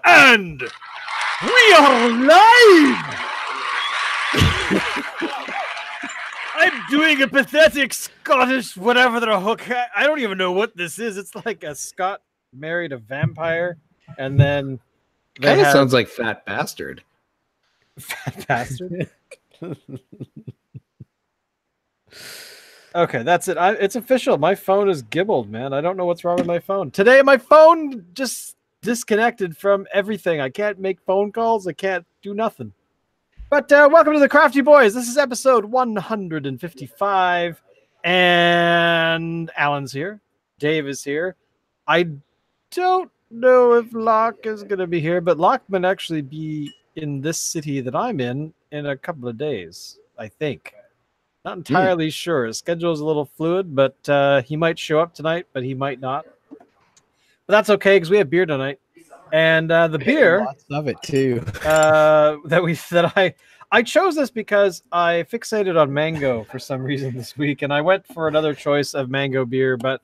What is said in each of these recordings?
And we are live! I'm doing a pathetic Scottish whatever the hook. I don't even know what this is. It's like a Scot married a vampire, and then kind of sounds like Fat Bastard. Fat Bastard? Okay, that's it. It's official. My phone is gibbled, man. I don't know what's wrong with my phone. Today, my phone just disconnected from everything. I can't make phone calls. I can't do nothing. But welcome to the Crafty Boys. This is episode 155. And Alan's here. Dave is here. I don't know if Locke is going to be here, but Locke might actually be in this city that I'm in a couple of days, I think. Not entirely sure. His schedule is a little fluid, but he might show up tonight, but he might not. But that's okay because we have beer tonight, and the beer, lots of it too. I chose this because I fixated on mango for some reason this week, and I went for another choice of mango beer, but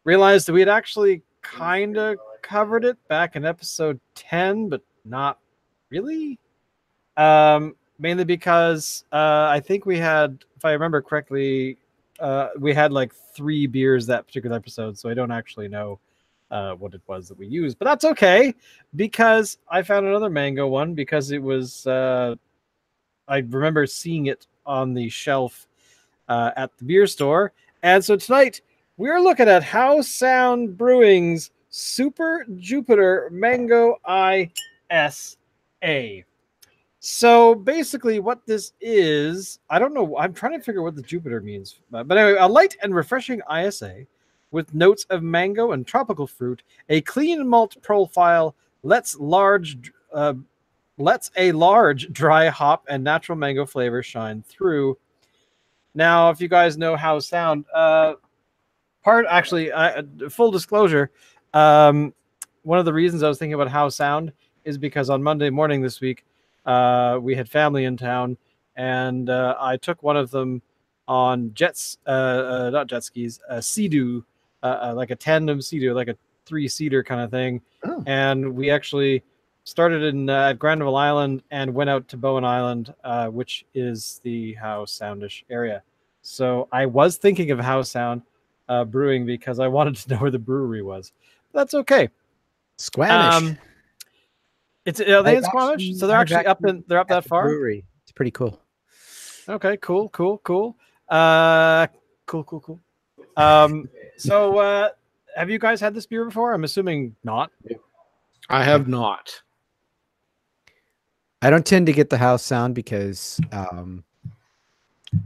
realized that we had actually kind of covered it back in episode 10, but not really. Mainly because I think we had, if I remember correctly, we had like 3 beers that particular episode, so I don't actually know what it was that we used. But that's okay, because I found another mango one, because it was, I remember seeing it on the shelf at the beer store. And so tonight, we're looking at Howe Sound Brewing's Super Jupiter Mango ISA. So basically what this is, I don't know. I'm trying to figure what the Jupiter means. But anyway, a light and refreshing ISA with notes of mango and tropical fruit. A clean malt profile lets a large dry hop and natural mango flavor shine through. Now, if you guys know Howe Sound, full disclosure, one of the reasons I was thinking about Howe Sound is because on Monday morning this week, we had family in town, and I took one of them on not jet skis, Sea-Doo, like a tandem Sea-Doo, like a 3-seater kind of thing. Oh. And we actually started in at Granville Island and went out to Bowen Island, which is the Howe Soundish area. So I was thinking of Howe Sound Brewing because I wanted to know where the brewery was. But that's okay. Squamish. It's are they in Squamish? So they're actually up that far. Brewery. It's pretty cool. Okay, cool. Cool. So have you guys had this beer before? I'm assuming not. I have not. I don't tend to get the House Sound because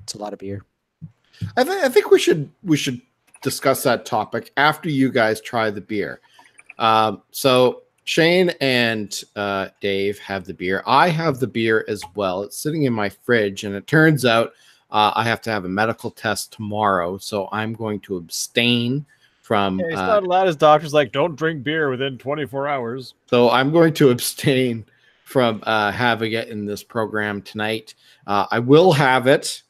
it's a lot of beer. I think we should discuss that topic after you guys try the beer. So Shane and Dave have the beer. I have the beer as well. It's sitting in my fridge, and it turns out I have to have a medical test tomorrow, so I'm going to abstain from... He's not allowed. His doctor's like, don't drink beer within 24 hours. So I'm going to abstain from having it in this program tonight. I will have it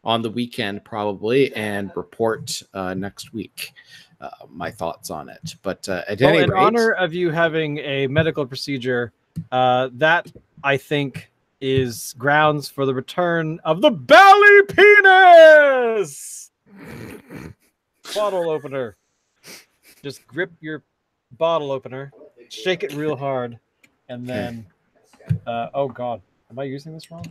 on the weekend probably and report next week. My thoughts on it, but at any rate, in honor of you having a medical procedure, that I think is grounds for the return of the belly penis bottle opener. Just grip your bottle opener, shake it real hard, and then oh god, am I using this wrong?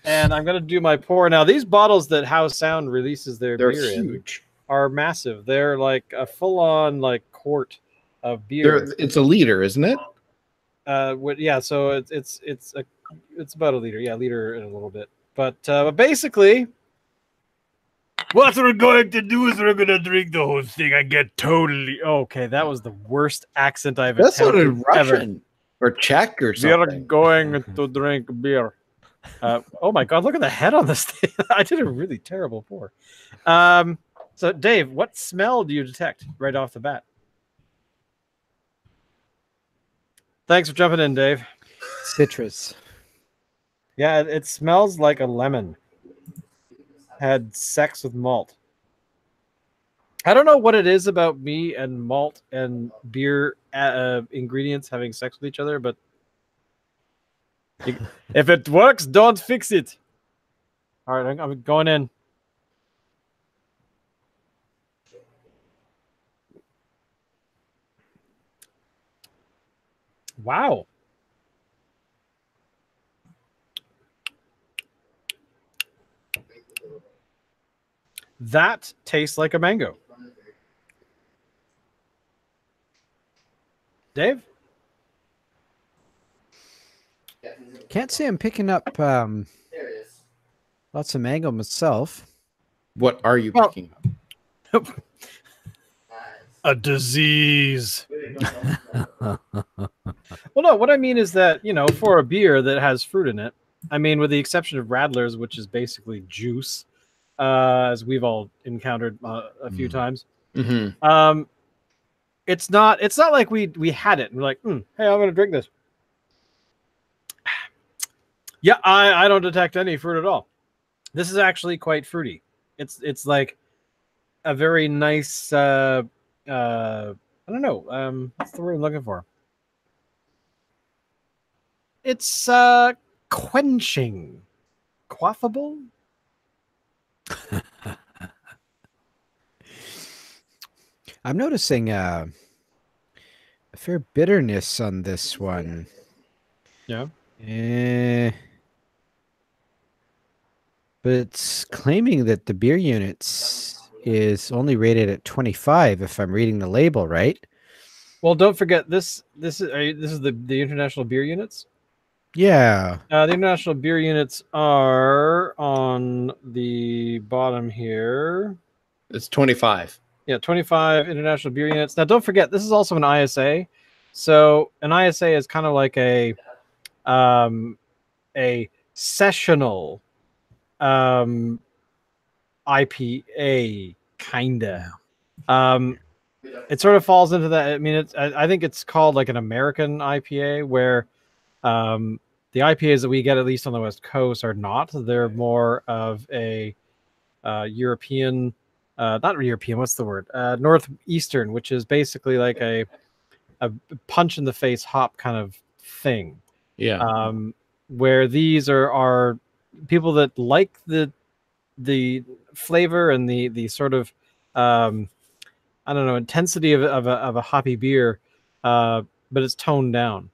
And I'm going to do my pour. Now, these bottles that Howe Sound releases their beer huge. In are massive. They're like a full-on like quart of beer. It's a liter, isn't it? Yeah, so it's about a liter. Yeah, liter and a little bit. But basically, what we're going to do is we're going to drink the whole thing. I get totally... Okay, that was the worst accent I've ever. That sounded Russian or Czech or something. We are going to drink beer. Oh my god, look at the head on this thing. I did a really terrible pour. So Dave, what smell do you detect right off the bat? Thanks for jumping in, Dave. Citrus. Yeah, it smells like a lemon had sex with malt. I don't know what it is about me and malt and beer ingredients having sex with each other, but if it works, don't fix it. All right, I'm going in. Wow. That tastes like a mango. Dave? Can't say I'm picking up lots of mango myself. What are you picking up? A disease. Well, no, what I mean is that, for a beer that has fruit in it, I mean, with the exception of Radler's, which is basically juice, as we've all encountered a few times. Mm-hmm. It's not like we had it and we're like, hey, I'm going to drink this. Yeah, I don't detect any fruit at all. This is actually quite fruity. It's like a very nice, I don't know, what's the word I'm looking for? It's quenching. Quaffable? I'm noticing a fair bitterness on this one. Yeah. But it's claiming that the beer units is only rated at 25 if I'm reading the label right. Well, don't forget this is the international beer units. Yeah. The international beer units are on the bottom here. It's 25. Yeah, 25 international beer units. Now, don't forget, this is also an ISA. So an ISA is kind of like a sessional IPA, kinda. It sort of falls into that. I mean, I think it's called like an American IPA, where the IPAs that we get, at least on the West Coast, are not. They're more of a European, not European. What's the word? Northeastern, which is basically like a punch in the face hop kind of thing. Yeah. Where these are people that like the flavor and the sort of I don't know, intensity of a hoppy beer, but it's toned down.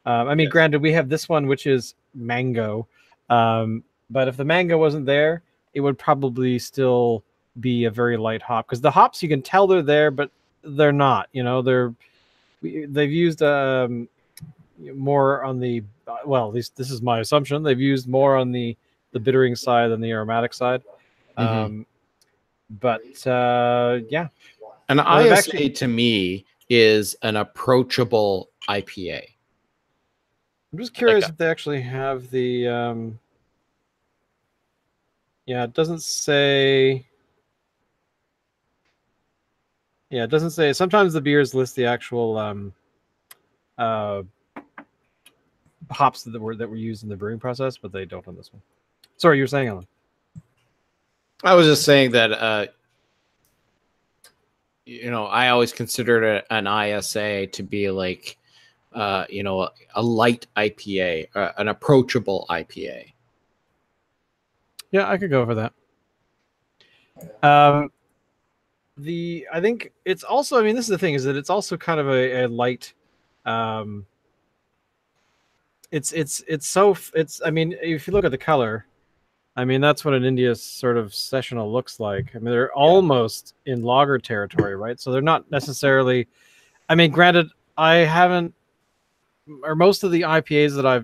I mean, Yes. Granted, we have this one, which is mango. But if the mango wasn't there, it would probably still be a very light hop, because the hops, you can tell they're there, but they're not. They've used more on the well, at least this is my assumption. They've used more on the bittering side than the aromatic side. Mhm. But yeah. An Well, they've ISA actually- to me is an approachable IPA. I'm just curious Like if they actually have the. Yeah, it doesn't say. Yeah, it doesn't say. Sometimes the beers list the actual hops that were used in the brewing process, but they don't on this one. Sorry, you were saying, Alan. I was just saying that I always considered an ISA to be like a light IPA, an approachable IPA. Yeah, I could go for that. I think it's also, I mean, this is the thing, is that it's also kind of a light, it's I mean, if you look at the color, I mean, that's what an India sort of sessional looks like. I mean, they're almost in lager territory, right? So they're not necessarily, I mean, granted, I haven't, or most of the IPAs that I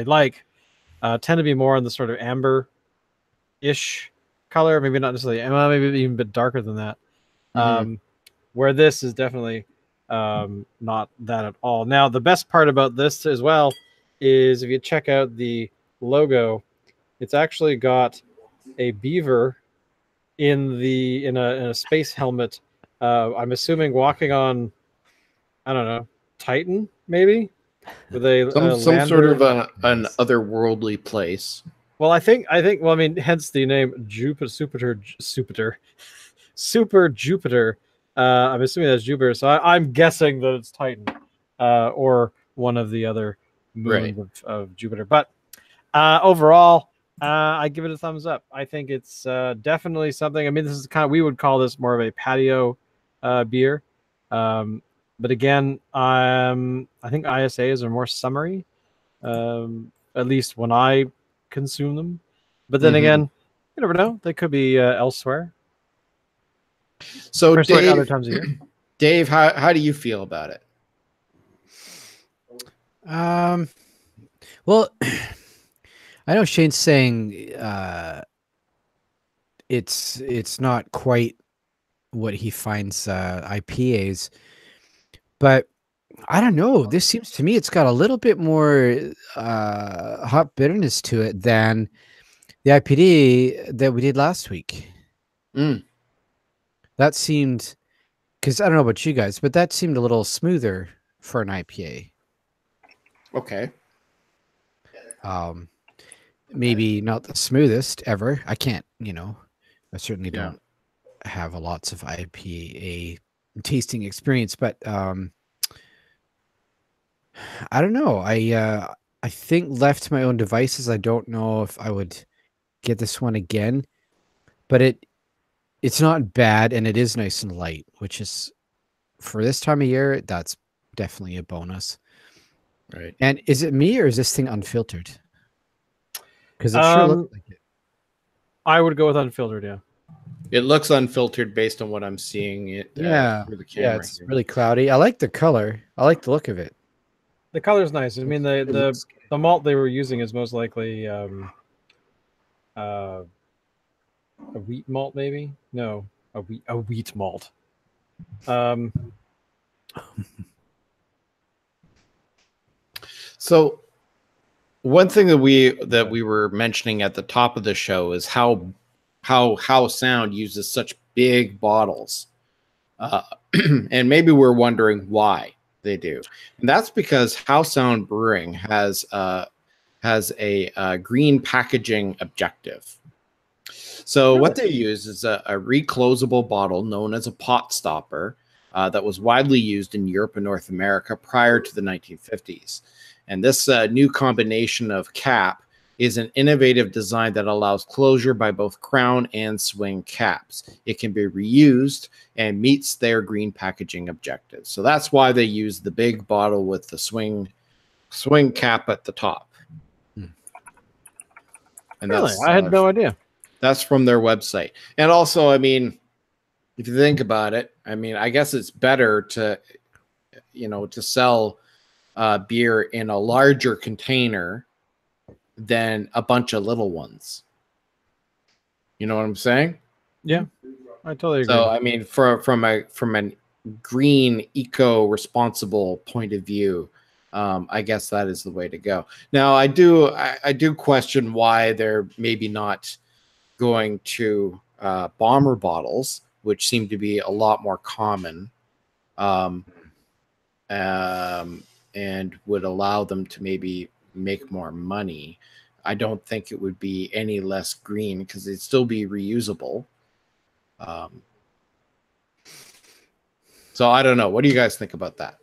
like tend to be more on the sort of amber-ish color, maybe not necessarily, well, maybe even a bit darker than that. Where this is definitely not that at all. Now, the best part about this as well is if you check out the logo, it's actually got a beaver in a space helmet. I'm assuming walking on, I don't know, Titan, maybe, with a Some sort lander. of an otherworldly place. Well, I think. Well, I mean, hence the name Super Jupiter. I'm assuming that's Jupiter, so I'm guessing that it's Titan, or one of the other Right. moons of Jupiter. But overall, I give it a thumbs up. I think it's definitely something. I mean, this is kind of, we would call this more of a patio beer. But again, I think ISAs are more summery, at least when I consume them. But then again, you never know. They could be elsewhere. So Especially other Dave, times of year. Dave, how do you feel about it? Well, I know Shane's saying it's not quite what he finds IPAs, but I don't know. This seems to me it's got a little bit more hot bitterness to it than the IPD that we did last week. Mm. That seemed, because I don't know about you guys, but that seemed a little smoother for an IPA. Okay. Maybe not the smoothest ever. I can't, I certainly don't have lots of IPA tasting experience, but I don't know. I think left to my own devices, I don't know if I would get this one again, but it's not bad, and it is nice and light, which is, for this time of year, that's definitely a bonus. Right. And is it me, or is this thing unfiltered? Because it sure looks like it. I would go with unfiltered, yeah. It looks unfiltered based on what I'm seeing it through the camera. Yeah, it's really cloudy. I like the color. I like the look of it. The color's nice. I mean, the malt they were using is most likely a wheat malt, maybe? No, a wheat malt. So one thing that we were mentioning at the top of the show is how Sound uses such big bottles, and maybe we're wondering why they do, and that's because Howe Sound Brewing has a green packaging objective. So what they use is a reclosable bottle known as a pot stopper that was widely used in Europe and North America prior to the 1950s. And this new combination of cap is an innovative design that allows closure by both crown and swing caps. It can be reused and meets their green packaging objectives. So that's why they use the big bottle with the swing cap at the top. And really? I had no idea. That's from their website. And also, I mean, if you think about it, I mean, I guess it's better to sell beer in a larger container than a bunch of little ones. You know what I'm saying? Yeah, I totally agree. So, I mean, from a green, eco-responsible point of view, I guess that is the way to go. Now, I do question why they're maybe not going to bomber bottles, which seem to be a lot more common, and would allow them to maybe make more money. I don't think it would be any less green because it'd still be reusable. So I don't know. What do you guys think about that?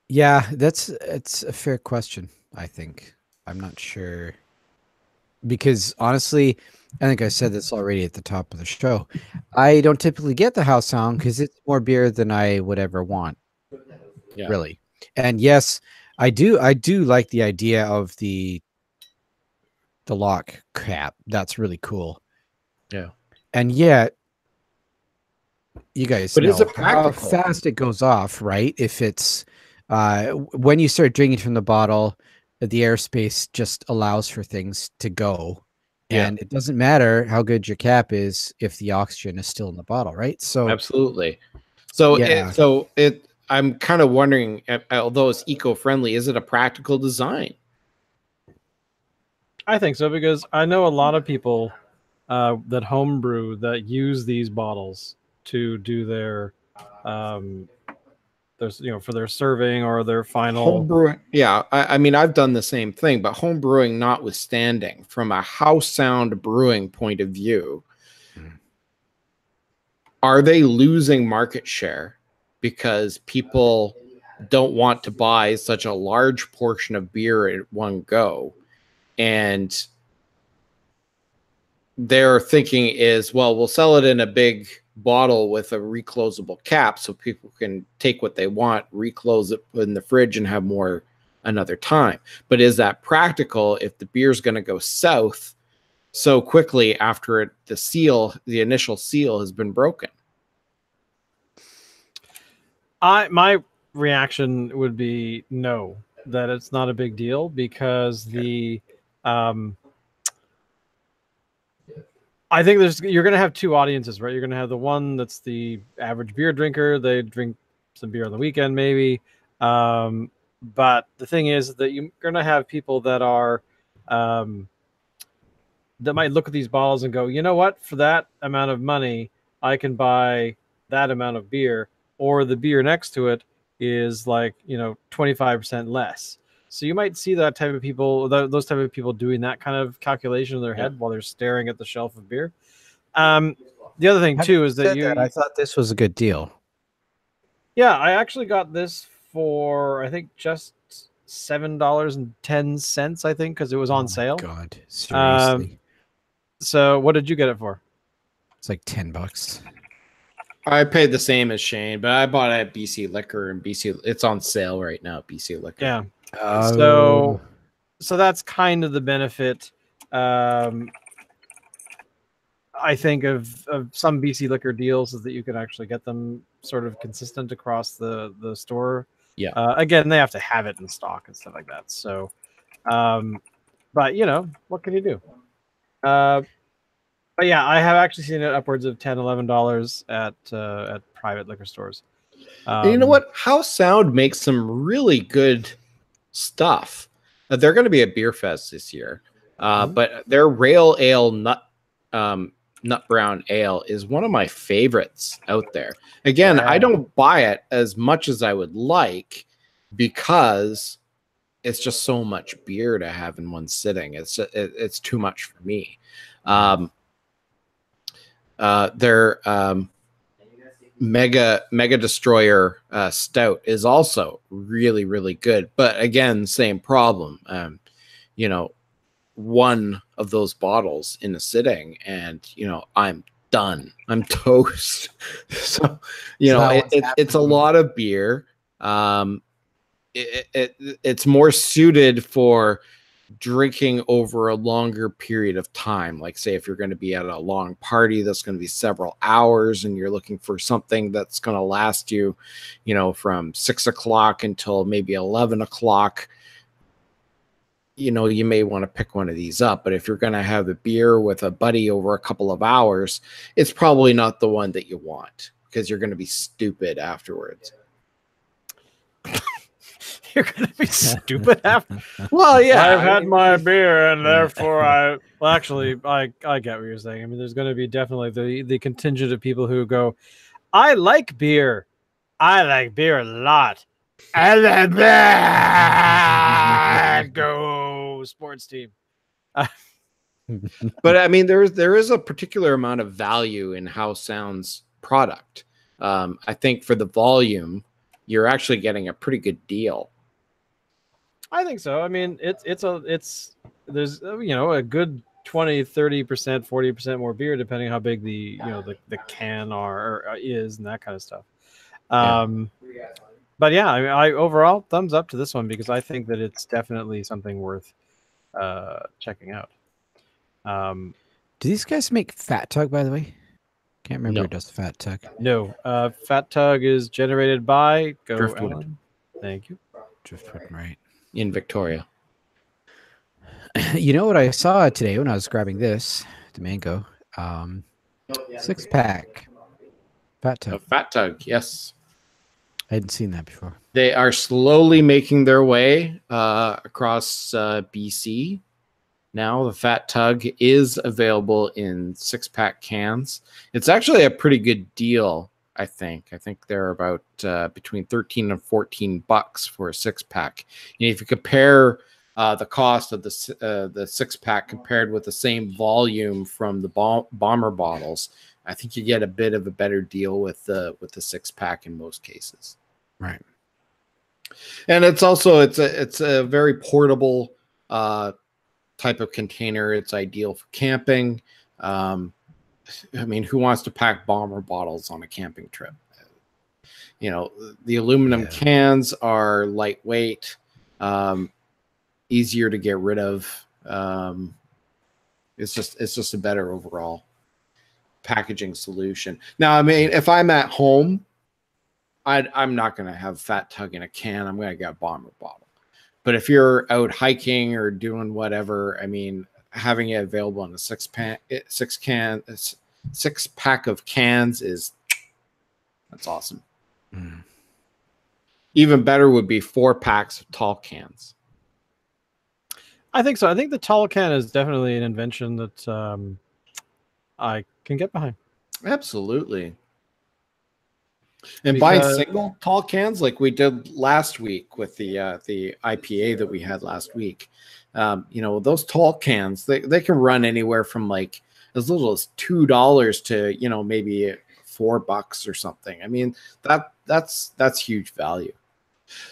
Yeah, it's a fair question, I think. I'm not sure. Because honestly, I think I said this already at the top of the show. I don't typically get the Howe Sound because it's more beer than I would ever want. Yeah. Really. And yes, I do like the idea of the lock cap. That's really cool. Yeah. And yet, you guys know is it how fast it goes off, right? If it's when you start drinking from the bottle, the airspace just allows for things to go. Yeah. And it doesn't matter how good your cap is if the oxygen is still in the bottle, right? So absolutely. So yeah. I'm kind of wondering, although it's eco-friendly, is it a practical design? I think so, because I know a lot of people that homebrew that use these bottles to do their there's for their serving or their final home brewing. Yeah, I mean, I've done the same thing, but home brewing notwithstanding, from a house sound brewing point of view, are they losing market share because people don't want to buy such a large portion of beer at one go? And their thinking is, well, we'll sell it in a big bottle with a reclosable cap so people can take what they want, reclose it in the fridge, and have more another time. But is that practical if the beer's going to go south so quickly after the initial seal has been broken? My reaction would be no, that it's not a big deal, because I think you're going to have two audiences, right? You're going to have the one that's the average beer drinker. They drink some beer on the weekend, maybe. But the thing is that you're going to have people that are that might look at these bottles and go, you know what? For that amount of money, I can buy that amount of beer, or the beer next to it is like 25% less. So you might see that type of people, those type of people doing that kind of calculation in their head while they're staring at the shelf of beer. The other thing too is that I thought this was a good deal. Yeah, I actually got this for, I think, just $7.10, I think, because it was on sale. God, seriously. So what did you get it for? It's like $10. I paid the same as Shane, but I bought it at BC Liquor, and it's on sale right now at BC Liquor. Yeah. So that's kind of the benefit, I think, of some BC Liquor deals, is that you can actually get them sort of consistent across the store. Yeah. Again, they have to have it in stock and stuff like that. So, but what can you do? But yeah, I have actually seen it upwards of $10, $11 at private liquor stores. And you know what? House Sound makes some really good stuff. They're going to be at Beer Fest this year, but their Rail Ale Nut Brown Ale is one of my favorites out there. Again, I don't buy it as much as I would like, because it's just so much beer to have in one sitting. It's too much for me. Their Mega Destroyer Stout is also really, really good. But again, same problem. One of those bottles in a sitting, and I'm done. I'm toast. So it's a lot of beer. It's more suited for drinking over a longer period of time. Like, say, if you're going to be at a long party that's going to be several hours, and you're looking for something that's going to last you, from 6 o'clock until maybe 11 o'clock, you may want to pick one of these up. But if you're going to have a beer with a buddy over a couple of hours, it's probably not the one that you want, because you're going to be stupid afterwards. You're going to be stupid after. Well, yeah. I've had my beer, and therefore I get what you're saying. I mean, there's going to be definitely the contingent of people who go, I like beer. I like beer a lot. I like that. Go sports team. But I mean, there is a particular amount of value in House Sound's product. I think for the volume, you're actually getting a pretty good deal. I think so. I mean, there's a good 20, 30%, 40% more beer, depending on how big the can is, and that kind of stuff. But yeah, I overall thumbs up to this one, because I think that it's definitely something worth checking out. Do these guys make Fat Tug, by the way? Can't remember who does Fat Tug. No, Fat Tug is generated by Driftwood. Thank you. Driftwood, right. In Victoria. You know what I saw today when I was grabbing this, the mango? 6-pack. Fat Tug. A Fat Tug, yes. I hadn't seen that before. They are slowly making their way across BC. Now the Fat Tug is available in 6-pack cans. It's actually a pretty good deal. I think they're about between 13 and $14 for a 6-pack. And if you compare the cost of the 6-pack compared with the same volume from the bomber bottles, I think you get a bit of a better deal with the 6-pack in most cases. Right. And it's also it's a very portable type of container. It's ideal for camping. I mean, who wants to pack bomber bottles on a camping trip? You know, the aluminum cans are lightweight, easier to get rid of. It's just a better overall packaging solution. Now, I mean, if I'm at home, I'm not going to have Fat Tug in a can. I'm going to get a bomber bottle. But if you're out hiking or doing whatever, I mean, having it available in a 6-pack of cans that's awesome. Mm. Even better would be 4 packs of tall cans. I think so. I think the tall can is definitely an invention that I can get behind. Absolutely. And buying single tall cans like we did last week with the IPA that we had last week, you know, those tall cans, they can run anywhere from like as little as $2 to, you know, maybe $4 or something. I mean, that's huge value.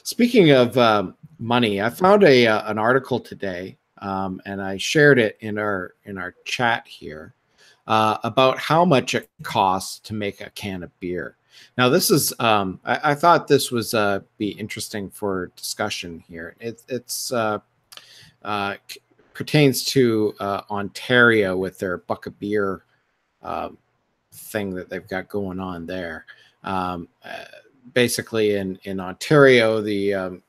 Speaking of money, I found an article today, and I shared it in our chat here about how much it costs to make a can of beer. Now, this is I thought this was be interesting for discussion here. It's pertains to Ontario with their buck of beer thing that they've got going on there. Basically, in Ontario, the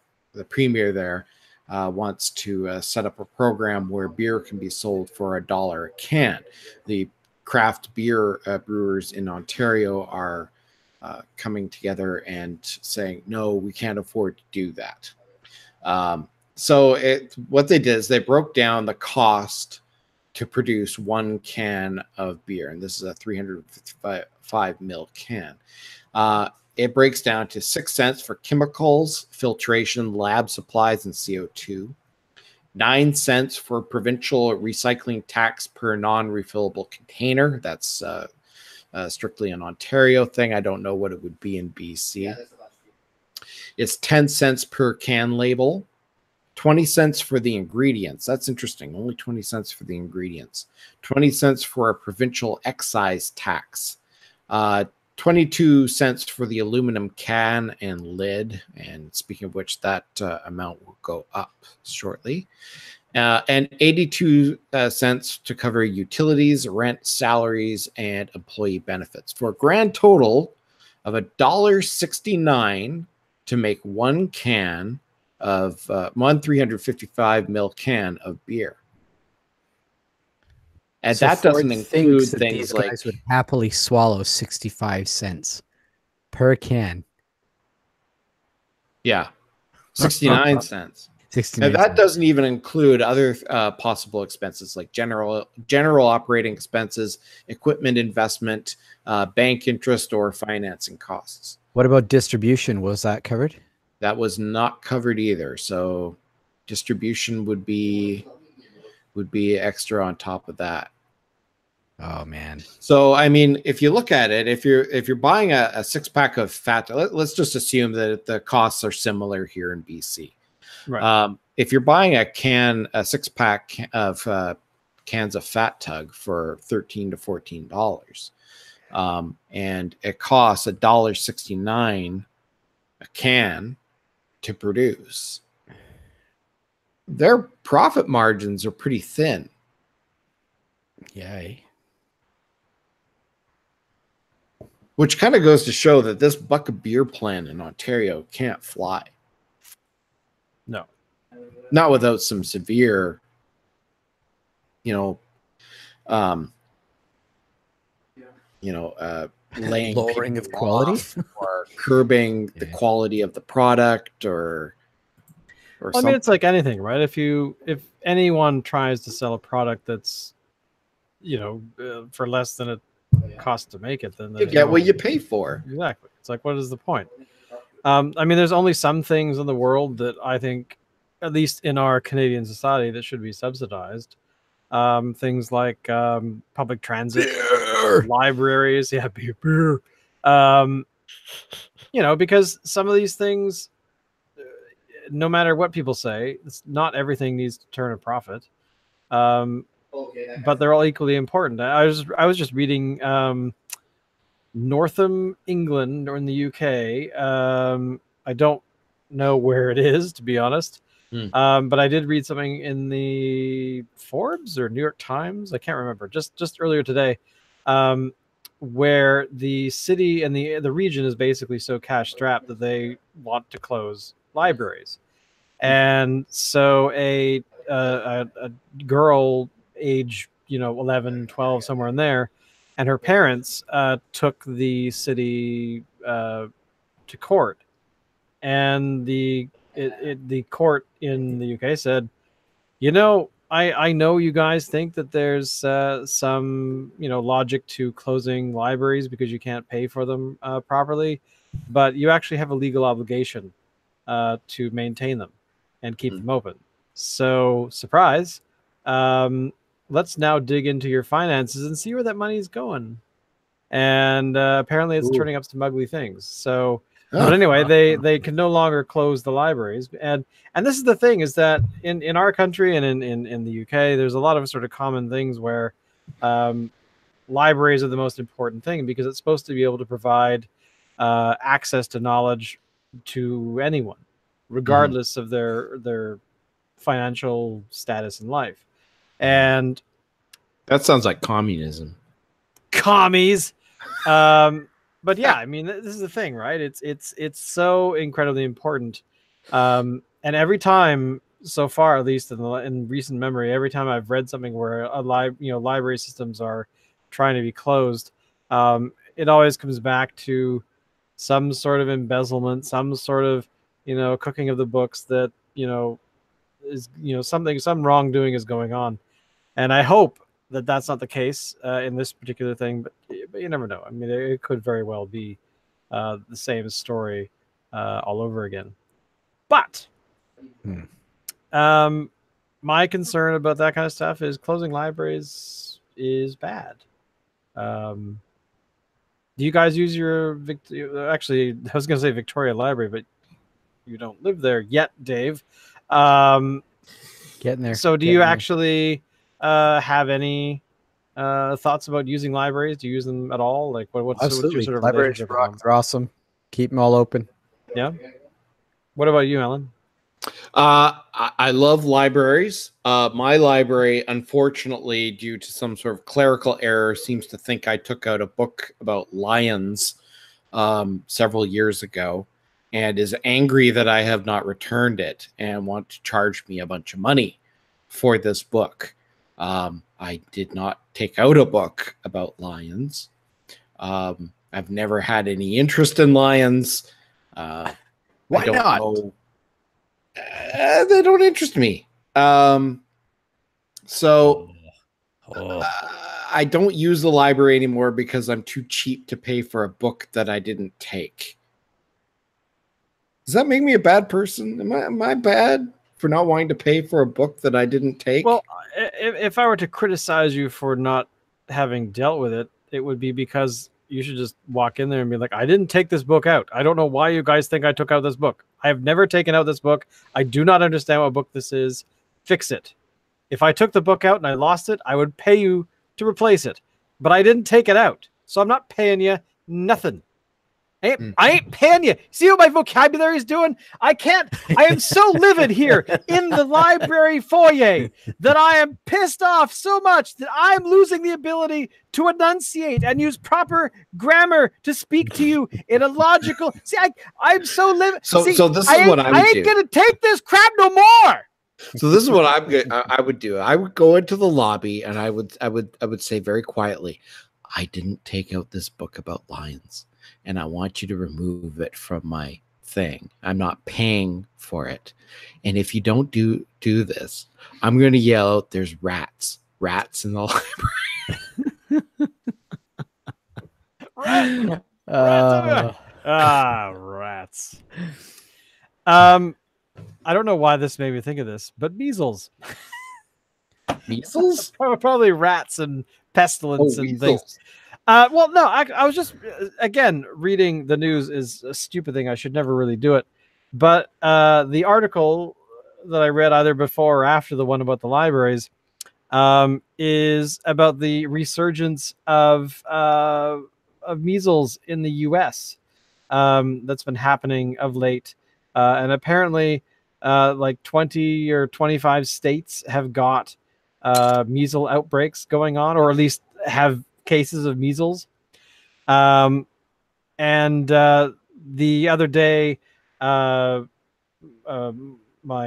premier there wants to set up a program where beer can be sold for $1 a can. The craft beer brewers in Ontario are coming together and saying, no, we can't afford to do that. So what they did is they broke down the cost to produce 1 can of beer, and this is a 355 ml can. It breaks down to 6 cents for chemicals, filtration, lab supplies, and CO2. 9 cents for provincial recycling tax per non-refillable container. That's strictly an Ontario thing. I don't know what it would be in BC. It's 10 cents per can label. 20 cents for the ingredients. That's interesting. Only 20 cents for the ingredients. 20 cents for a provincial excise tax. 22 cents for the aluminum can and lid. And speaking of which, that amount will go up shortly. And 82 cents to cover utilities, rent, salaries, and employee benefits, for a grand total of $1.69 to make 1 can of 355 ml can of beer. And so that doesn't include things these like guys would happily swallow 65 cents per can. Yeah, 69 cents. 69 and that cents. doesn't even include other possible expenses like general operating expenses, equipment investment, bank interest, or financing costs. What about distribution? Was that covered? That was not covered either. So distribution would be extra on top of that. Oh man. So I mean, if you look at it, if you're buying a 6-pack of Fat, let's just assume that the costs are similar here in BC. Right. If you're buying a 6-pack of cans of Fat Tug for $13 to $14, and it costs $1.69 a can to produce, their profit margins are pretty thin. Yay. Which kind of goes to show that this buck of beer plan in Ontario can't fly. No. Not without some severe, laying lowering of quality or curbing the quality of the product or well, I mean, it's like anything, right? If anyone tries to sell a product that's, for less than costs to make it, then You get what you pay for. Exactly. It's like, what is the point? I mean, there's only some things in the world that I think, at least in our Canadian society, that should be subsidized. Things like public transit, libraries, beer. Because some of these things, no matter what people say, not everything needs to turn a profit. But they're all equally important. I was just reading Northam, England, or in the UK. I don't know where it is, to be honest. But I did read something in the Forbes or New York Times. I can't remember. Just earlier today, where the city and the region is basically so cash strapped that they want to close libraries, and so a girl age 11, 12, somewhere in there, and her parents took the city to court, and the court in the UK said, I know you guys think that there's some logic to closing libraries because you can't pay for them properly, but you actually have a legal obligation to maintain them and keep them open. So, surprise, let's now dig into your finances and see where that money is going. And apparently it's turning up some ugly things. So, but anyway, they can no longer close the libraries. And this is the thing, is that in our country and in the UK, there's a lot of sort of common things where libraries are the most important thing, because it's supposed to be able to provide access to knowledge to anyone, regardless of their financial status in life. And that sounds like communism. Commies. But yeah, I mean, this is the thing, right? It's so incredibly important. And every time so far, at least in recent memory, every time I've read something where library systems are trying to be closed, it always comes back to some sort of embezzlement, some sort of cooking of the books that is some wrongdoing is going on. And I hope that that's not the case in this particular thing, but you never know. I mean, it could very well be the same story all over again. But my concern about that kind of stuff is closing libraries is bad. Do you guys use your actually, I was going to say Victoria Library, but you don't live there yet, Dave. Getting there. So do you actually have any thoughts about using libraries? Do you use them at all? Like, what's your sort of libraries rock? They're awesome. Keep them all open. Yeah. What about you, Alan? I love libraries. My library, unfortunately, due to some sort of clerical error, seems to think I took out a book about lions several years ago, and is angry that I have not returned it and want to charge me a bunch of money for this book. I did not take out a book about lions. I've never had any interest in lions. Why not? Know. They don't interest me. I don't use the library anymore because I'm too cheap to pay for a book that I didn't take. Does that make me a bad person? Am I bad for not wanting to pay for a book that I didn't take? Well, if I were to criticize you for not having dealt with it, it would be because you should just walk in there and be like, I didn't take this book out. I don't know why you guys think I took out this book. I have never taken out this book. I do not understand what book this is. Fix it. If I took the book out and I lost it, I would pay you to replace it. But I didn't take it out. So I'm not paying you nothing. I ain't paying you. See what my vocabulary is doing? I am so livid here in the library foyer that I am pissed off so much that I'm losing the ability to enunciate and use proper grammar to speak to you in a logical. See, I'm so livid. So this is what I would do. I ain't gonna take this crap no more. So this is what I would do. I would go into the lobby and I would say very quietly, I didn't take out this book about lions, and I want you to remove it from my thing. I'm not paying for it. And if you don't do this, I'm going to yell out, there's rats in the library. Rats everywhere. Rats. I don't know why this made me think of this, but measles. Measles? Probably rats and pestilence and things. Weasels. Well, no, I was just, again, reading the news is a stupid thing. I should never really do it. But the article that I read either before or after the one about the libraries is about the resurgence of measles in the U.S. That's been happening of late. And apparently like 20 or 25 states have got measles outbreaks going on, or at least have cases of measles. And the other day, my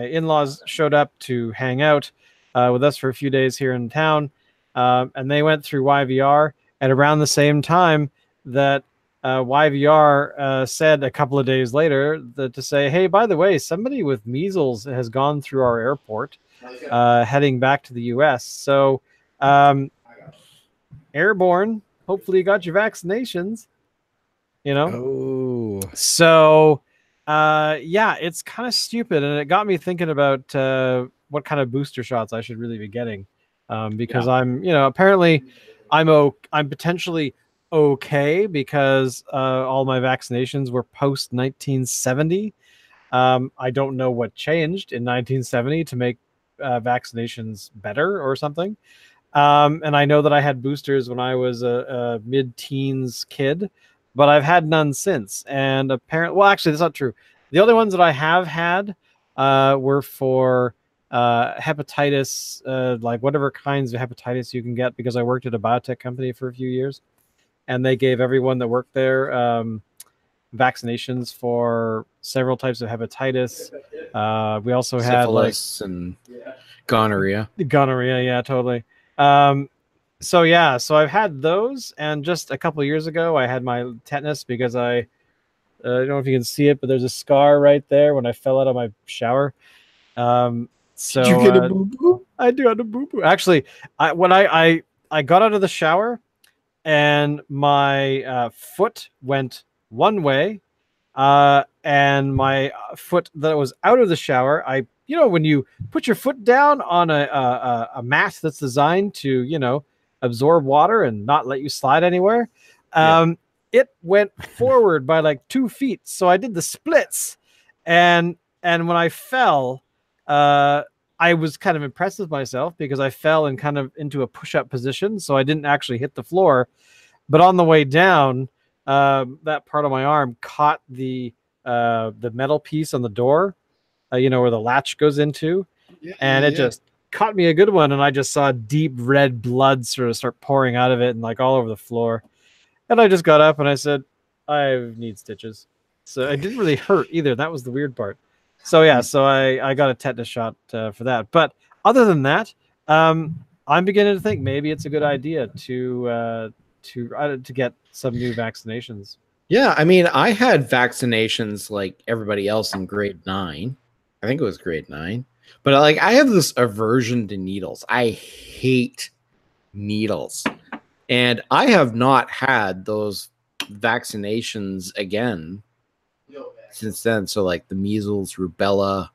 in-laws showed up to hang out with us for a few days here in town, and they went through YVR at around the same time that YVR said a couple of days later that to say, hey, by the way, somebody with measles has gone through our airport heading back to the US. So airborne, hopefully you got your vaccinations, you know? Oh. So yeah, it's kind of stupid. And it got me thinking about what kind of booster shots I should really be getting. Because I'm, apparently I'm potentially okay because all my vaccinations were post 1970. I don't know what changed in 1970 to make vaccinations better or something. And I know that I had boosters when I was a mid-teens kid, but I've had none since. And apparently, well, actually, that's not true. The only ones that I have had were for hepatitis, like whatever kinds of hepatitis you can get, because I worked at a biotech company for a few years. And they gave everyone that worked there vaccinations for several types of hepatitis. We also had syphilis and gonorrhea. Gonorrhea, yeah, totally. So I've had those, and just a couple of years ago, I had my tetanus because I don't know if you can see it, but there's a scar right there when I fell out of my shower. So did you get a boo boo? I do have a boo boo. Actually, when I got out of the shower, and my foot went one way, and my foot that was out of the shower, when you put your foot down on a mat that's designed to, absorb water and not let you slide anywhere, it went forward by like 2 feet. So I did the splits, and when I fell, I was kind of impressed with myself because I fell in kind of into a push-up position, so I didn't actually hit the floor. But on the way down, that part of my arm caught the metal piece on the door, where the latch goes into, and it just caught me a good one. And I just saw deep red blood sort of start pouring out of it and like all over the floor. And I just got up and I said, I need stitches. So it didn't really hurt either. That was the weird part. So yeah, so I got a tetanus shot for that. But other than that, I'm beginning to think maybe it's a good idea to get some new vaccinations. Yeah, I mean, I had vaccinations like everybody else in grade 9. I think it was grade 9. But like, I have this aversion to needles. I hate needles. And I have not had those vaccinations again since then. So like the measles, rubella,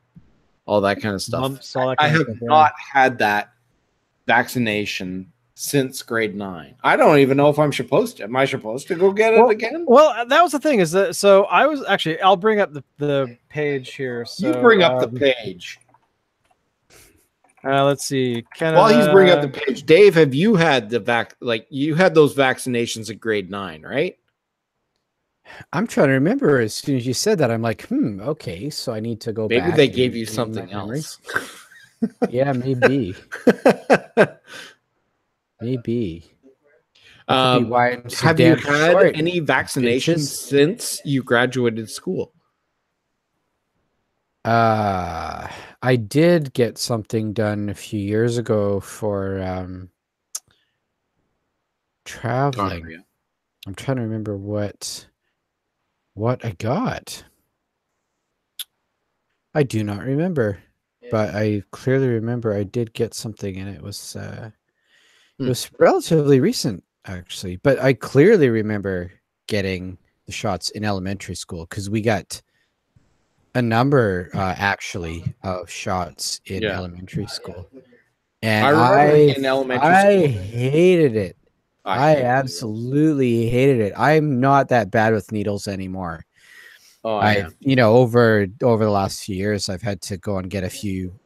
all that kind of stuff. Mumps, all that I kind of have stuff, not had that vaccination since grade 9. I don't even know if I'm supposed to. Am I supposed to go get it again? Well, that was the thing, is that so I was actually, I'll bring up the page here. So, you bring up the page. Let's see. Canada. While he's bringing up the page, Dave, have you had you had those vaccinations at grade 9, right? I'm trying to remember. As soon as you said that, I'm like, okay, so I need to go back. Maybe they gave you something else. Yeah, maybe. Maybe. Why have you had any vaccinations since you graduated school? I did get something done a few years ago for traveling. Gonorrhea. I'm trying to remember what I got. I do not remember, but I clearly remember I did get something, and it was relatively recent, actually. But I clearly remember getting the shots in elementary school because we got a number actually of shots in Yeah. elementary school, and I remember in elementary I school. hated it. I hated it. absolutely hated it. I'm not that bad with needles anymore. Oh, I've, over the last few years, I've had to go and get a few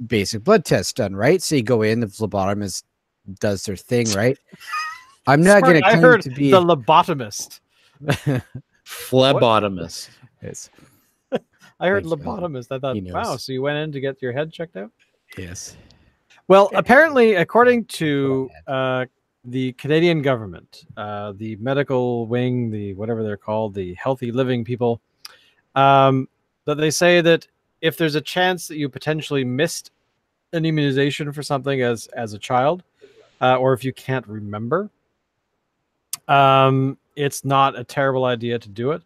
basic blood tests done, right? So you go in, the phlebotomist does their thing, right? I'm not going to I claim heard to be the lobotomist. Phlebotomist. Yes. I heard Thank you, lobotomist. I thought, He knows. wow, so you went in to get your head checked out? Yes. Well, apparently, according to the Canadian government, the medical wing, the whatever they're called, the healthy living people, that they say that if there's a chance that you potentially missed an immunization for something as a child, or if you can't remember, it's not a terrible idea to do it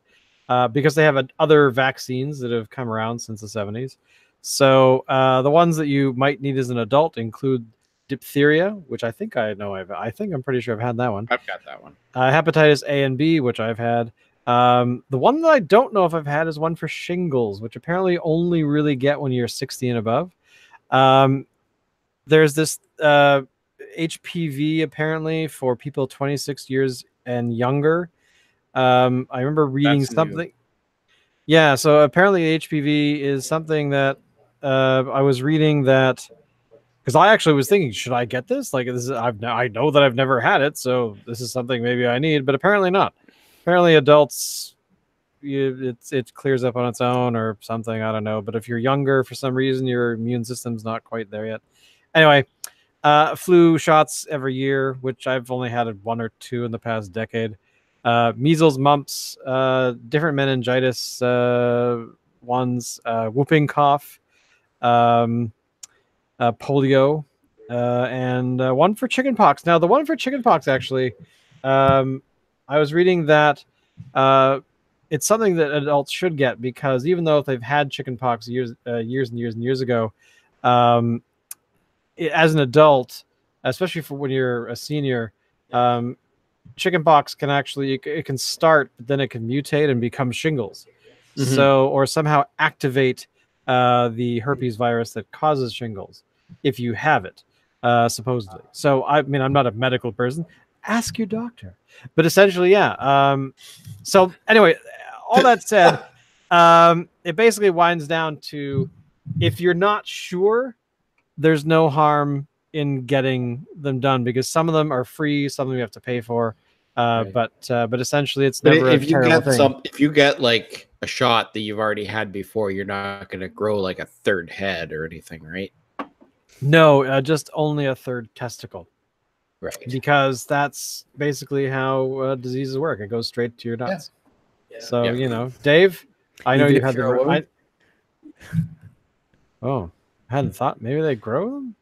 because they have other vaccines that have come around since the 70s. So the ones that you might need as an adult include diphtheria, which I think I know. I'm pretty sure I've had that one. I've got that one. Hepatitis A and B, which I've had. The one that I don't know if I've had is one for shingles, which apparently only really get when you're 60 and above. There's this HPV apparently for people 26 years and younger. I remember reading That's something. new. Yeah, so apparently HPV is something that I was reading that because I actually was thinking, should I get this? Like, this is, I know that I've never had it, so this is something maybe I need, but apparently not. Apparently, adults, it clears up on its own or something. I don't know. But if you're younger, for some reason, your immune system's not quite there yet. Anyway, flu shots every year, which I've only had one or two in the past decade. Measles, mumps, different meningitis ones, whooping cough, polio, and one for chickenpox. Now, the one for chickenpox, actually, I was reading that it's something that adults should get because even though if they've had chickenpox years and years ago, as an adult, especially for when you're a senior, chickenpox can actually it can start, but then it can mutate and become shingles. Mhm. So, or somehow activate the herpes virus that causes shingles if you have it, supposedly. So, I mean, I'm not a medical person. Ask your doctor. But essentially, yeah. So anyway, all that said, it basically winds down to if you're not sure, there's no harm in getting them done because some of them are free, some of them you have to pay for. Right. But essentially, it's But never if a you terrible get thing. if you get like a shot that you've already had before, you're not going to grow like a third head or anything, right? No, just only a third testicle. Right. Because that's basically how diseases work. It goes straight to your nuts. Yeah. So, Yeah. Dave, I know Even you if had you're a woman? Oh, I hadn't thought. Maybe they grow them?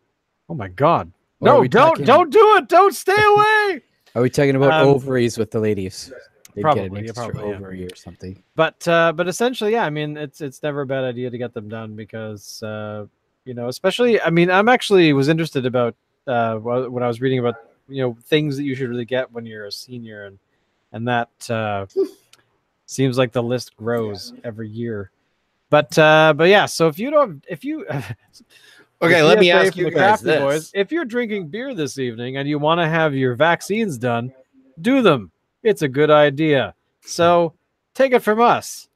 Oh, my God. Or are No, we don't do it. Don't stay away. Are we talking about ovaries with the ladies? They Probably, get an extra probably, yeah. ovary or something. But essentially, yeah, I mean, it's never a bad idea to get them done because, especially, I mean, I'm actually was interested about when I was reading about, things that you should really get when you're a senior and that seems like the list grows every year. But yeah, so if you Okay, let me PSA ask from you the guys Crafty this. boys, if you're drinking beer this evening and you want to have your vaccines done, do them. It's a good idea. So take it from us.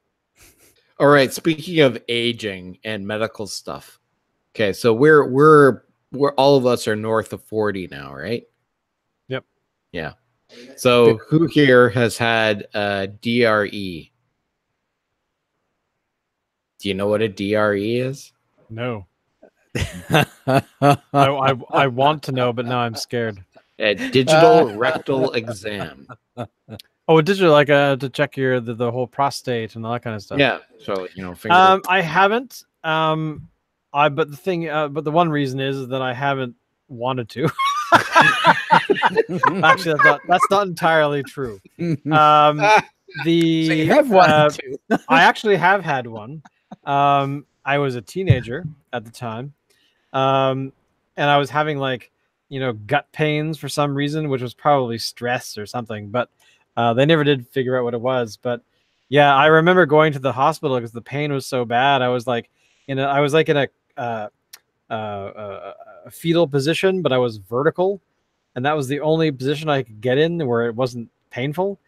All right, speaking of aging and medical stuff. Okay, so we're all of us are north of 40 now, right? Yep. Yeah. So who here has had DRE? Do you know what a DRE is? No. I want to know, but now I'm scared. A digital rectal exam. Oh, digital, like to check the whole prostate and all that kind of stuff. Yeah. So I haven't. But the one reason is that I haven't wanted to. Actually, that's not entirely true. So you have wanted to. I actually have had one. I was a teenager at the time, and I was having gut pains for some reason, which was probably stress or something. But They never did figure out what it was, but yeah, I remember going to the hospital because the pain was so bad. I was like, in a a fetal position, but I was vertical, and that was the only position I could get in where it wasn't painful.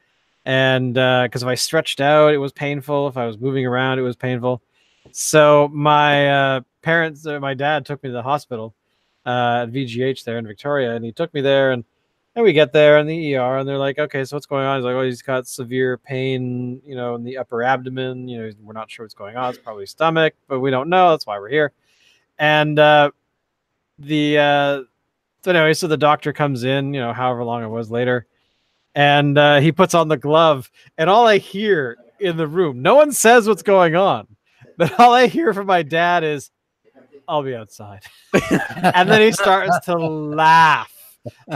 And because if I stretched out, it was painful. If I was moving around, it was painful. So my parents, my dad took me to the hospital at VGH there in Victoria, and he took me there, and we get there in the ER, and they're like, "Okay, so what's going on?" He's like, "Oh, he's got severe pain, in the upper abdomen. We're not sure what's going on. It's probably stomach, but we don't know. That's why we're here." And so anyway, so the doctor comes in, however long it was later, and he puts on the glove, and all I hear in the room, no one says what's going on, but all I hear from my dad is, "I'll be outside." And then he starts to laugh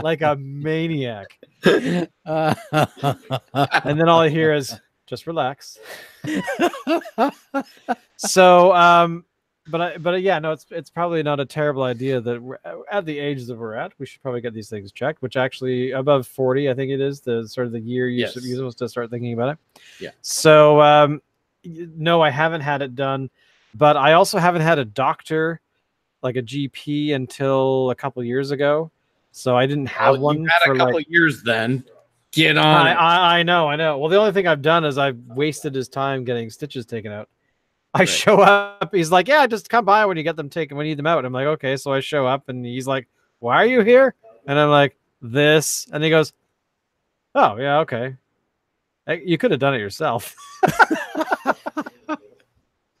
like a maniac. And then all I hear is, "Just relax." So, but yeah, no, it's probably not a terrible idea that we're at the age that we're at. We should probably get these things checked, which actually above 40, I think it is the sort of the year you're supposed to start thinking about it. Yeah. So, no, I haven't had it done, but I also haven't had a doctor, like a GP, until a couple years ago. So I didn't have one. You had for a couple years then. Get on it. I know. Well, the only thing I've done is I've wasted his time getting stitches taken out. I show up. He's like, "Yeah, just come by when you get them taken. When you need them out." I'm like, "Okay." So I show up, and he's like, "Why are you here?" And I'm like, "This." And he goes, "Oh, yeah, okay. You could have done it yourself."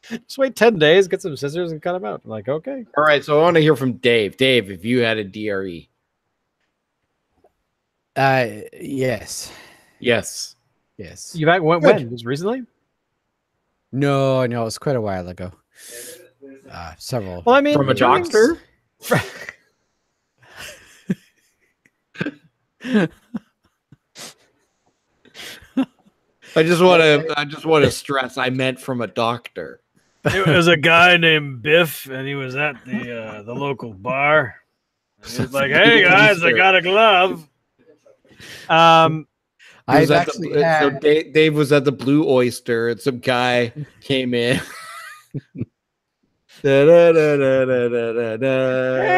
Just wait 10 days, get some scissors, and cut them out. I'm like, "Okay." All right. So I want to hear from Dave. Dave, if you had a DRE. Yes. Yes. Yes. You back when? Just recently? No, it was quite a while ago. Several. Well, I mean, from a doctor. I just want to stress. I meant from a doctor. It was a guy named Biff, and he was at the local bar. And he was like, "Hey guys, I got a glove." I've actually had... So Dave was at the Blue Oyster, and some guy came in. Hey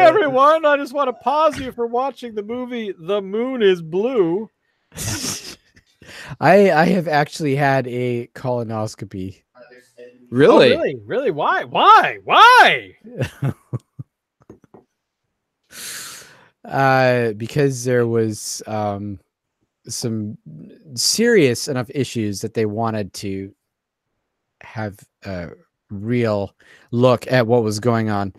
everyone, I just want to pause you for watching the movie The Moon is Blue. I have actually had a colonoscopy. Really? Oh, really? Why? Because there was some serious enough issues that they wanted to have a real look at what was going on.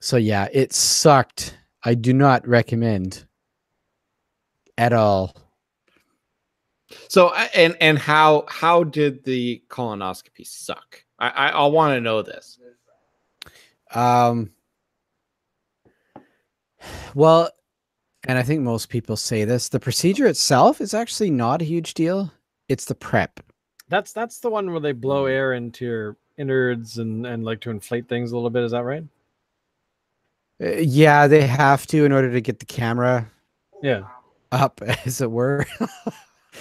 So yeah, it sucked. I do not recommend at all. So and how did the colonoscopy suck? I want to know this. Well, and I think most people say this, the procedure itself is actually not a huge deal. It's the prep. That's the one where they blow air into your innards and like to inflate things a little bit. Is that right? Yeah, they have to in order to get the camera up, as it were.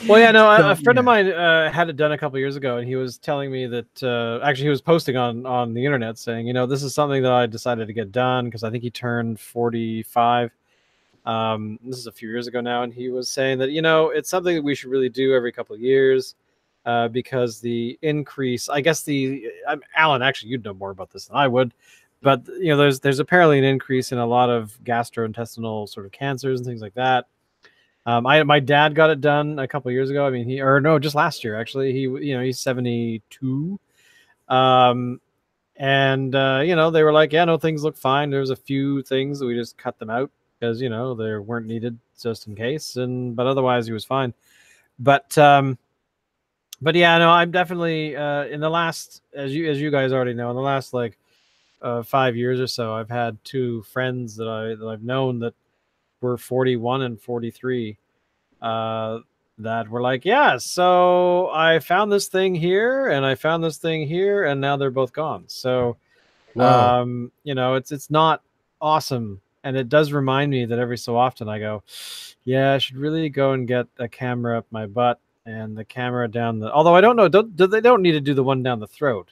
Well, yeah, no, a friend of mine had it done a couple years ago, and he was telling me that actually he was posting on the internet saying, this is something that I decided to get done because I think he turned 45. This is a few years ago now, and he was saying that, it's something that we should really do every couple of years because the increase, I guess Alan, actually, you'd know more about this than I would, but, there's apparently an increase in a lot of gastrointestinal sort of cancers and things like that. My dad got it done a couple of years ago. I mean, just last year, actually. He's 72. And they were like, yeah, no, things look fine. There's a few things that we just cut them out because, they weren't needed just in case. But otherwise he was fine. But yeah, no, I'm definitely, in the last, as you guys already know, in the last 5 years or so, I've had two friends that I've known that were 41 and 43 that were like, yeah, so I found this thing here and I found this thing here and now they're both gone. So Wow. it's not awesome, and it does remind me that every so often I go, yeah, I should really go and get a camera up my butt and the camera down the. Although I don't know, they don't need to do the one down the throat.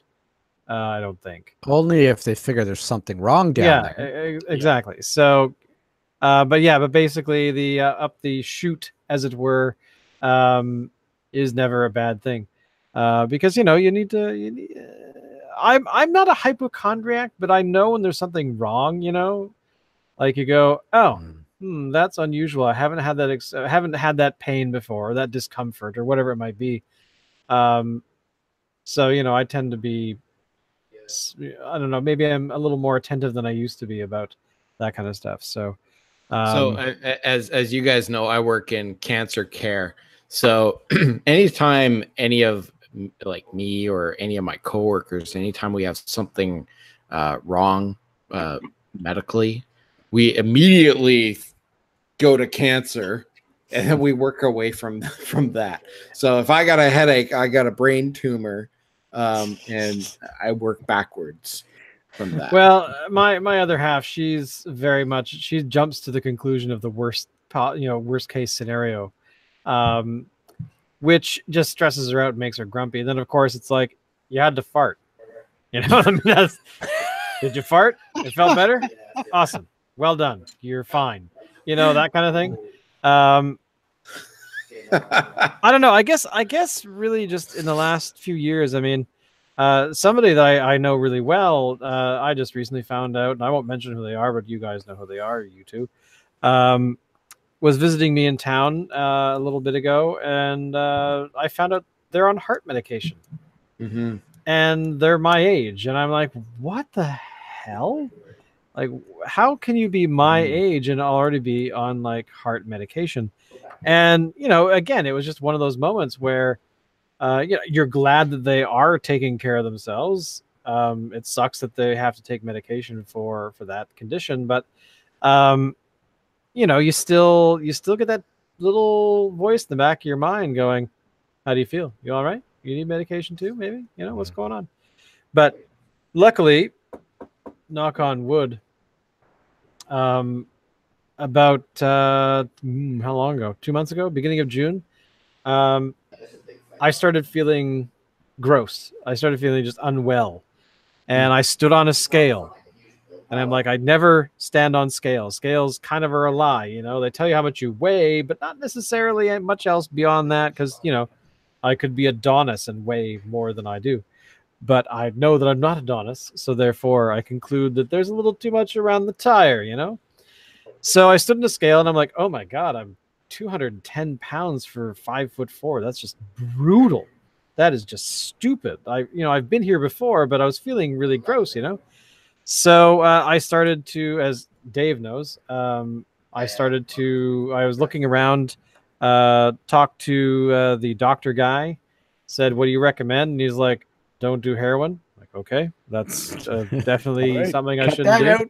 I don't think. Only if they figure there's something wrong down there. Exactly. So, but basically the up the chute, as it were, is never a bad thing, because you need to. I'm not a hypochondriac, but I know when there's something wrong. Like you go, oh, that's unusual. I haven't had that. I haven't had that pain before, or that discomfort, or whatever it might be. So I tend to be. I don't know. Maybe I'm a little more attentive than I used to be about that kind of stuff. So, as you guys know, I work in cancer care. So, anytime any of like me or any of my coworkers, anytime we have something wrong medically, we immediately go to cancer, and then we work our way from that. So, if I got a headache, I got a brain tumor. And I work backwards from that. Well, my other half, she jumps to the conclusion of the worst case scenario, which just stresses her out and makes her grumpy. And then of course it's like, you had to fart. I mean, did you fart? It felt better? Awesome. Well done. You're fine. That kind of thing. I don't know. I guess really just in the last few years, I mean, somebody that I know really well, I just recently found out, and I won't mention who they are, but you guys know who they are, you two, was visiting me in town a little bit ago, and I found out they're on heart medication. Mm-hmm. And they're my age. And I'm like, what the hell? Like, how can you be my age and already be on like heart medication? And, again, it was just one of those moments where, you're glad that they are taking care of themselves. It sucks that they have to take medication for that condition, but, you still get that little voice in the back of your mind going, how do you feel? You all right? You need medication too, maybe? What's going on? But luckily, knock on wood, about how long ago? 2 months ago, beginning of June, I started feeling gross. I started feeling just unwell, and I stood on a scale, and I'm like, I'd never stand on scales. Scales kind of are a lie, They tell you how much you weigh, but not necessarily much else beyond that, because I could be Adonis and weigh more than I do. But I know that I'm not Adonis, so therefore I conclude that there's a little too much around the tire, So I stood in the scale, and I'm like, oh my God, I'm 210 pounds for 5'4". That's just brutal. That is just stupid. I've been here before, but I was feeling really gross, So I started to, as Dave knows, I was looking around, talked to the doctor guy, said, what do you recommend? And he's like, don't do heroin. I'm like, okay, that's definitely something I shouldn't do.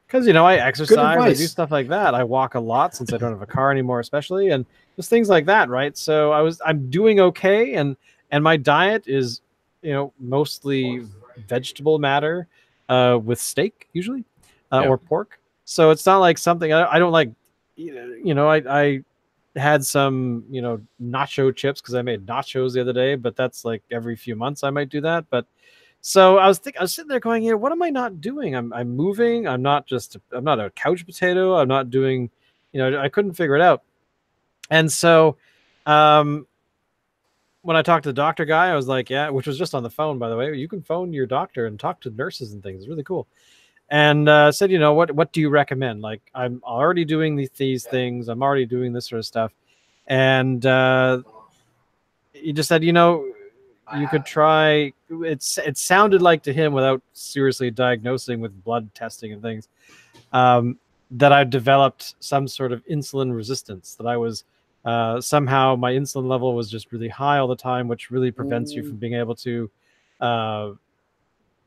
Because, I exercise, I do stuff like that. I walk a lot since I don't have a car anymore, especially, and just things like that, right? So I'm doing okay, and my diet is, mostly vegetable matter, with steak usually, or pork. So it's not like something I don't like. I had some, nacho chips because I made nachos the other day, but that's like every few months I might do that. But so I was sitting there going, what am I not doing? I'm moving. I'm not a couch potato. I'm not doing, I couldn't figure it out. And so, when I talked to the doctor guy, I was like, yeah, which was just on the phone, by the way. You can phone your doctor and talk to nurses and things. It's really cool. And said, what do you recommend? Like, I'm already doing these things. I'm already doing this sort of stuff. And he just said, you could try. It sounded like to him, without seriously diagnosing with blood testing and things, that I developed some sort of insulin resistance, that I was somehow my insulin level was just really high all the time, which really prevents you from being able to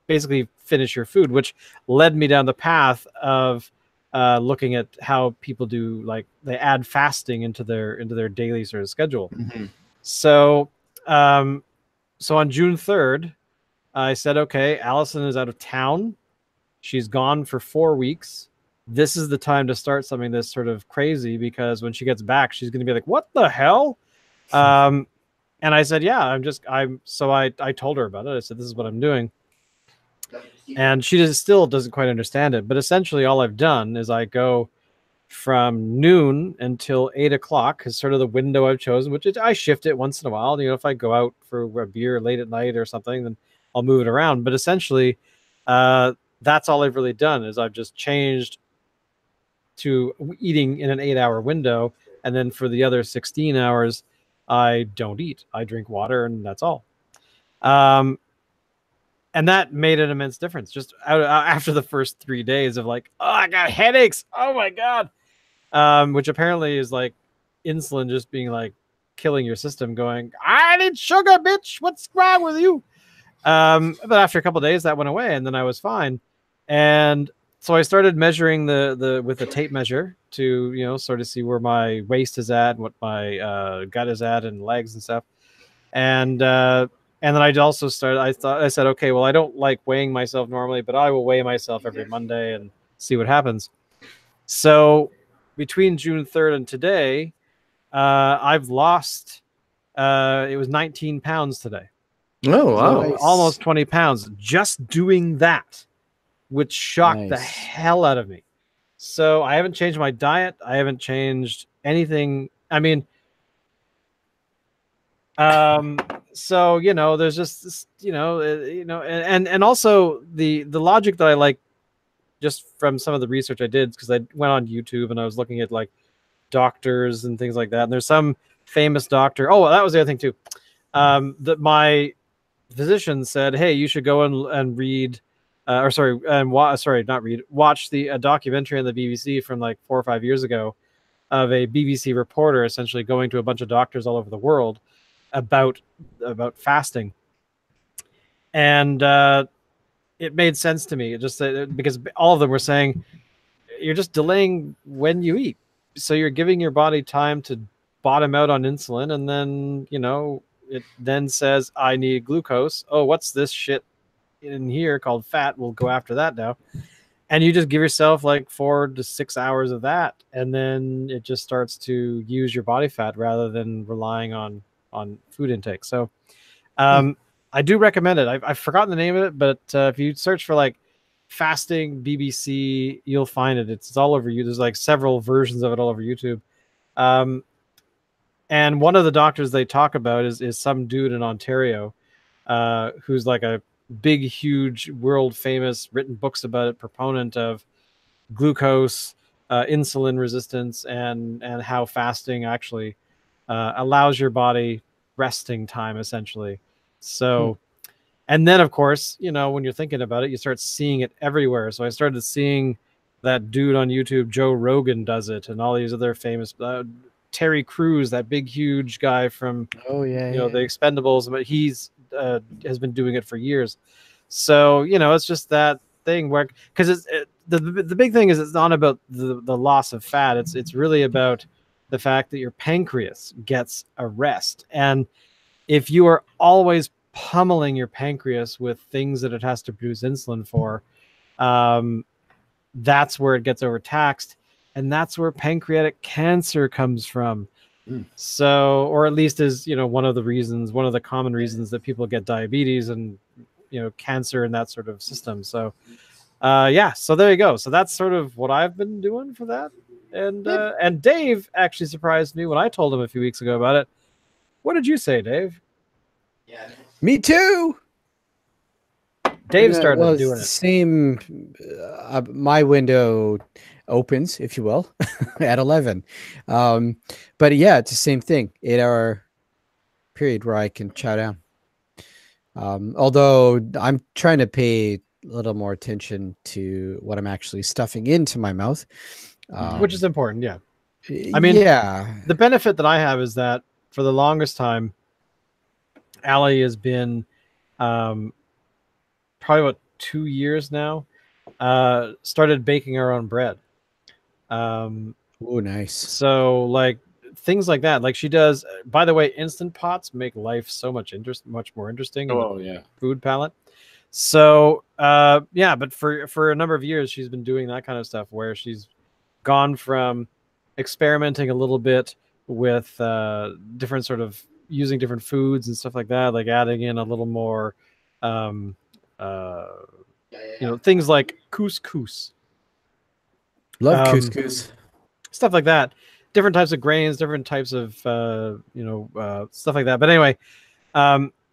basically finish your food, which led me down the path of looking at how people do, like, they add fasting into their daily sort of schedule. Mm-hmm. So on June 3rd, I said, okay, Allison is out of town. She's gone for 4 weeks. This is the time to start something that's sort of crazy, because when she gets back, she's going to be like, what the hell? And I said, yeah, so I told her about it. I said, this is what I'm doing. And she still doesn't quite understand it. But essentially all I've done is I go from noon until 8 o'clock is sort of the window I've chosen, which I shift it once in a while. If I go out for a beer late at night or something, then I'll move it around. But essentially, that's all I've really done is I've just changed to eating in an 8-hour window. And then for the other 16 hours, I don't eat. I drink water and that's all. And that made an immense difference just after the first 3 days of like, oh, I got headaches. Oh my God. Which apparently is like insulin just being like killing your system going, I need sugar, bitch. What's wrong with you? But after a couple of days that went away and then I was fine. And so I started measuring with a tape measure to, sort of see where my waist is at, what my gut is at and legs and stuff. And then I also started, I said, okay, well, I don't like weighing myself normally, but I will weigh myself every Monday and see what happens. So between June 3rd and today, I've lost, it was 19 pounds today. Oh, wow. So almost 20 pounds just doing that, which shocked the hell out of me. So I haven't changed my diet. I haven't changed anything. I mean, so, there's just this, and also the logic that I like just from some of the research I did, because I went on YouTube and I was looking at like doctors and things like that. And there's some famous doctor. Oh, that was the other thing too. That my physician said, hey, you should go and read, watch the documentary on the BBC from like 4 or 5 years ago of a BBC reporter essentially going to a bunch of doctors all over the world about fasting. And it made sense to me. It just because all of them were saying you're just delaying when you eat. So you're giving your body time to bottom out on insulin. And then, it then says, I need glucose. Oh, what's this shit in here called fat? We'll go after that now. And you just give yourself like 4 to 6 hours of that. And then it just starts to use your body fat rather than relying on food intake. So I do recommend it. I've forgotten the name of it, but if you search for like fasting BBC, you'll find it. It's all over you. There's like several versions of it all over YouTube. And one of the doctors they talk about is some dude in Ontario who's like a big, huge, world famous, written books about it, proponent of glucose, insulin resistance, and how fasting actually allows your body resting time essentially. So, and then of course, when you're thinking about it, you start seeing it everywhere. So I started seeing that dude on YouTube, Joe Rogan, does it, and all these other famous, Terry Crews, that big, huge guy from, the Expendables, but he's has been doing it for years. So, it's just that thing where, because the big thing is it's not about the loss of fat. It's really about the fact that your pancreas gets a rest. And if you are always pummeling your pancreas with things that it has to produce insulin for, that's where it gets overtaxed. And that's where pancreatic cancer comes from. So, or at least is, one of the common reasons that people get diabetes and, cancer and that sort of system. So, so there you go. So that's sort of what I've been doing for that. And Dave actually surprised me when I told him a few weeks ago about it. What did you say, Dave? Yeah, me too. Dave started doing it. Same. My window opens, if you will, at 11. But yeah, it's the same thing. 8-hour period where I can chow down. Although I'm trying to pay a little more attention to what I'm actually stuffing into my mouth, which is important. Yeah. I mean, the benefit that I have is that for the longest time, Allie has been probably about 2 years now, started baking our own bread. Oh, nice. So like things like that, like she does. By the way, Instant Pots make life so much more interesting. Oh yeah, food palette. So but for a number of years, she's been doing that kind of stuff where she's gone from experimenting a little bit with different sort of using different foods and stuff like that, like adding in a little more, things like couscous. Love couscous. Stuff like that. Different types of grains, different types of, stuff like that. But anyway,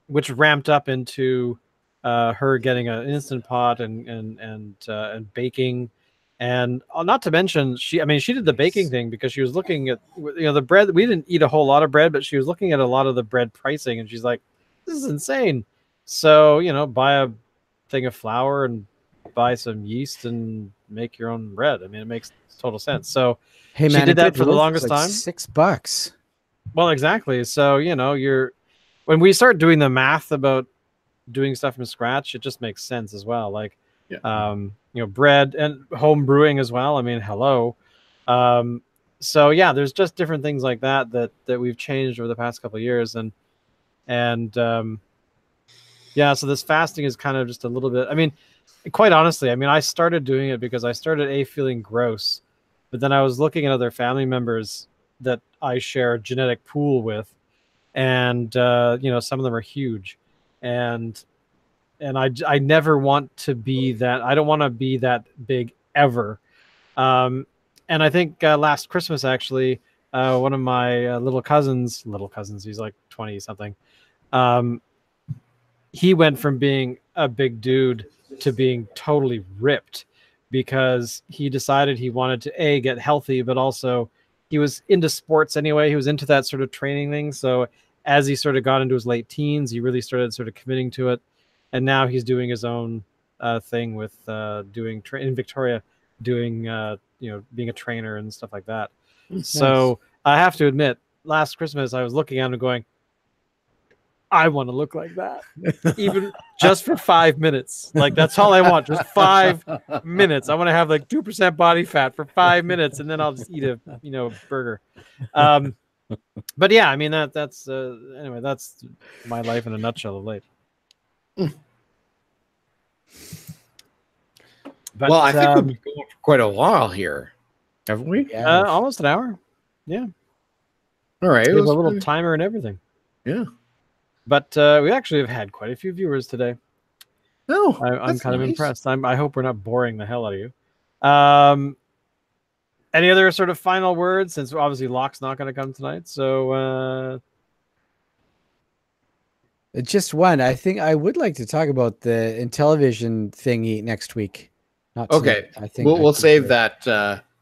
which ramped up into her getting an Instant Pot and baking. And not to mention, she did the baking thing because she was looking at, the bread. We didn't eat a whole lot of bread, but she was looking at a lot of the bread pricing, and she's like, "This is insane." So, buy a thing of flour and buy some yeast and make your own bread. I mean, it makes total sense. So, hey man, she did that for the longest time. $6. Well, exactly. So, when we start doing the math about doing stuff from scratch, it just makes sense as well. Like, bread and home brewing as well. I mean, hello. So yeah, there's just different things like that we've changed over the past couple of years. So this fasting is kind of just a little bit, I mean, quite honestly, I started doing it because I started feeling gross, but then I was looking at other family members that I share a genetic pool with, and some of them are huge, and I never want to be that. I don't want to be that big ever. And I think last Christmas, actually, one of my little cousins, he's like 20 something. He went from being a big dude to being totally ripped because he decided he wanted to get healthy, but also he was into sports anyway. He was into that sort of training thing. So as he sort of got into his late teens, he really started sort of committing to it. And now he's doing his own thing with doing in Victoria, doing being a trainer and stuff like that. Nice. So I have to admit, last Christmas I was looking at him and going, I want to look like that, even just for 5 minutes. Like, that's all I want, just 5 minutes. I want to have like 2% body fat for 5 minutes, and then I'll just eat a burger. But yeah, I mean that's anyway. That's my life in a nutshell of late. But, I think we've been going for quite a while here, haven't we? Yeah, almost an hour. Yeah. All right. We have a little timer and everything. Yeah. But we actually have had quite a few viewers today. Oh, I'm kind of impressed. I hope we're not boring the hell out of you. Any other sort of final words? Since obviously Locke's not going to come tonight, so. Just one. I think I would like to talk about the Intellivision thingy next week. Not tonight. Okay. I think we'll save that.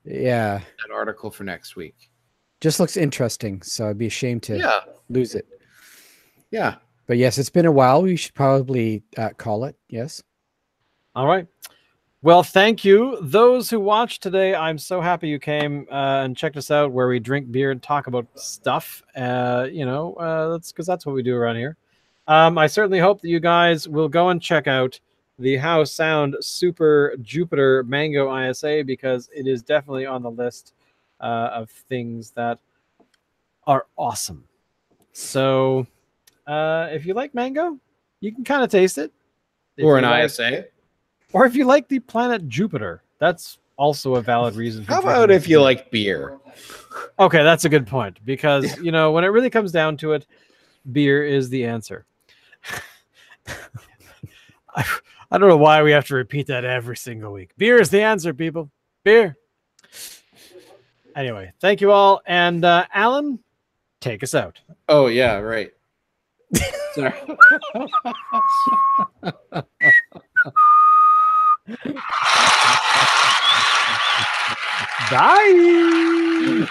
Yeah. That article for next week. Just looks interesting, so I'd be ashamed to lose it. Yeah. But yes, it's been a while. We should probably call it. Yes. All right. Well, thank you. Those who watched today, I'm so happy you came and checked us out, where we drink beer and talk about stuff. That's because that's what we do around here. I certainly hope that you guys will go and check out the Howe Sound Super Jupiter Mango ISA, because it is definitely on the list of things that are awesome. So if you like mango, you can kind of taste it. Or an ISA. Or if you like the planet Jupiter, that's also a valid reason. How about if you like beer? Okay, that's a good point, because, when it really comes down to it, beer is the answer. I don't know why we have to repeat that every single week. Beer is the answer, people. Beer. Anyway, thank you all. And Alan, take us out. Oh, yeah, right. Sorry. Bye.